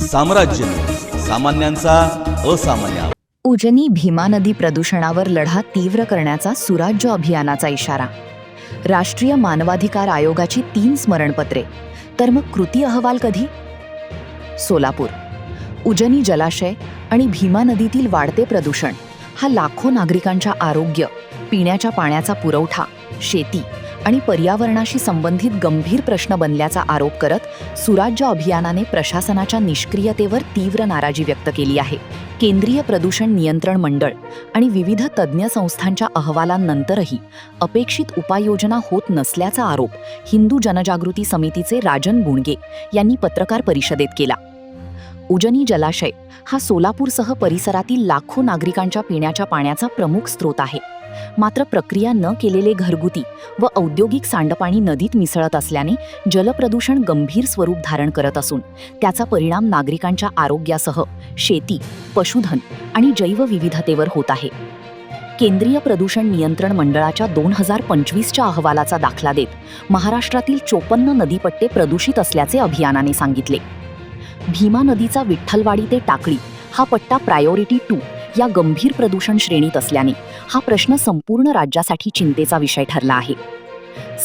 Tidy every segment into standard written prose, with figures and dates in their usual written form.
साम्राज्य सामान्यांचा असामान्य. उजनी भीमा नदी प्रदूषणावर लढा तीव्र करण्याचा सुराज्य अभियानाचा इशारा. राष्ट्रीय मानवाधिकार आयोगाची 3 स्मरणपत्रे. तर मग कृती अहवाल कधी? सोलापूर. उजनी जलाशय आणि भीमा नदीतील वाढते प्रदूषण हा लाखो नागरिकांच्या आरोग्य, पिण्याच्या पाण्याचा पुरवठा, शेती आणि पर्यावरणाशी संबंधित गंभीर प्रश्न बनल्याचा आरोप करत सुराज्य अभियानाने प्रशासनाच्या निष्क्रियतेवर तीव्र नाराजी व्यक्त केली आहे. केंद्रीय प्रदूषण नियंत्रण मंडळ आणि विविध तज्ज्ञ संस्थांच्या अहवालांनंतरही अपेक्षित उपाययोजना होत नसल्याचा आरोप हिंदू जनजागृती समितीचे राजन बुणगे यांनी पत्रकार परिषदेत केला. उजनी जलाशय हा सोलापूरसह परिसरातील लाखो नागरिकांच्या पिण्याच्या पाण्याचा प्रमुख स्रोत आहे. मात्र प्रक्रिया न केलेले घरगुती व औद्योगिक सांडपाणी नदीत मिसळत असल्याने जलप्रदूषण गंभीर स्वरूप धारण करत असून त्याचा परिणाम नागरिकांच्या आरोग्यासह शेती, पशुधन आणि जैवविविधतेवर होत आहे. केंद्रीय प्रदूषण नियंत्रण मंडळाच्या 2025च्या अहवालाचा दाखला देत महाराष्ट्रातील 54 नदीपट्टे प्रदूषित असल्याचे अभियानाने सांगितले. भीमा नदीचा विठ्ठलवाडी ते टाकळी हा पट्टा प्रायोरिटी 2 या गंभीर प्रदूषण श्रेणीत असल्याने हा प्रश्न संपूर्ण राज्यासाठी चिंतेचा विषय ठरला आहे.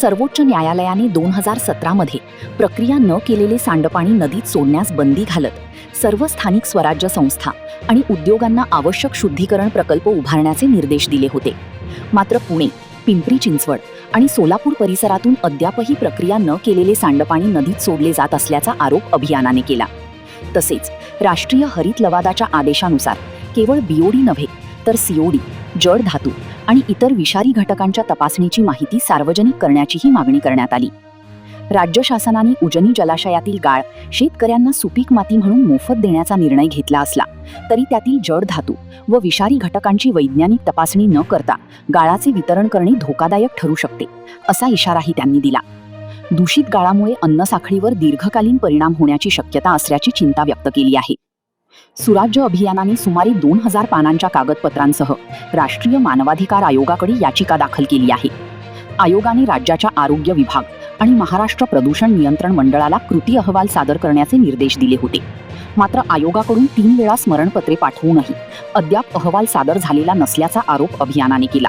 सर्वोच्च न्यायालयाने 2017 मध्ये प्रक्रिया न केलेले सांडपाणी नदीत सोडण्यास बंदी घालत सर्व स्थानिक स्वराज्य संस्था आणि उद्योगांना आवश्यक शुद्धीकरण प्रकल्प उभारण्याचे निर्देश दिले होते. मात्र पुणे, पिंपरी चिंचवड आणि सोलापूर परिसरातून अद्यापही प्रक्रिया न केलेले सांडपाणी नदीत सोडले जात असल्याचा आरोप अभियानाने केला. तसेच राष्ट्रीय हरित लवादाच्या आदेशानुसार केवळ बीओडी नव्हे तर सीओडी, जड धातू आणि इतर विषारी घटकांच्या तपासणीची माहिती सार्वजनिक करण्याचीही मागणी करण्यात आली. राज्य शासनाने उजनी जलाशयातील गाळ शेतकऱ्यांना सुपीक माती म्हणून मोफत देण्याचा निर्णय घेतला असला तरी त्यातील जड धातू व विषारी घटकांची वैज्ञानिक तपासणी न करता गाळाचे वितरण करणे धोकादायक ठरू शकते, असा इशाराही त्यांनी दिला. दूषित गाळामुळे अन्नसाखळीवर दीर्घकालीन परिणाम होण्याची शक्यता असल्याची चिंता व्यक्त केली आहे. सुराज्य अभियानाने सुमारे 2000 पानांच्या कागदपत्रांसह राष्ट्रीय मानवाधिकार आयोगाकडे याचिका दाखल केली आहे. आयोगाने राज्याच्या आरोग्य विभाग आणि महाराष्ट्र प्रदूषण नियंत्रण मंडळाला कृती अहवाल सादर करण्याचे निर्देश दिले होते. मात्र आयोगाकडून 3 वेळा स्मरणपत्रे पाठवूनही अद्याप अहवाल सादर झालेला नसल्याचा आरोप अभियानाने केला.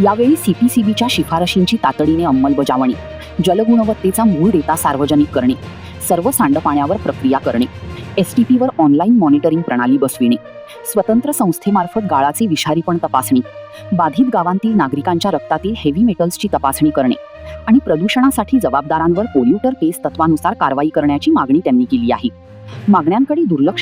यावेळी सीपीसीबीच्या शिफारशींची तातडीने अंमलबजावणी, जलगुणवत्तेचा मूळ डेटा सार्वजनिक करणे, सर्व सांडपाण्यावर प्रक्रिया करणे, एसटीपीवर ऑनलाईन मॉनिटरिंग प्रणाली बसविणे, स्वतंत्र संस्थेमार्फत गाळाचे विषारीपण तपासणी, बाधित गावांतील नागरिकांच्या रक्तातील हेवी मेटल्सची तपासणी करणे आणि प्रदूषणासाठी जबाबदारांवर पोल्युटर पेस तत्वानुसार कारवाई करण्याची मागणी त्यांनी केली आहे. मागण्यांकडे दुर्लक्ष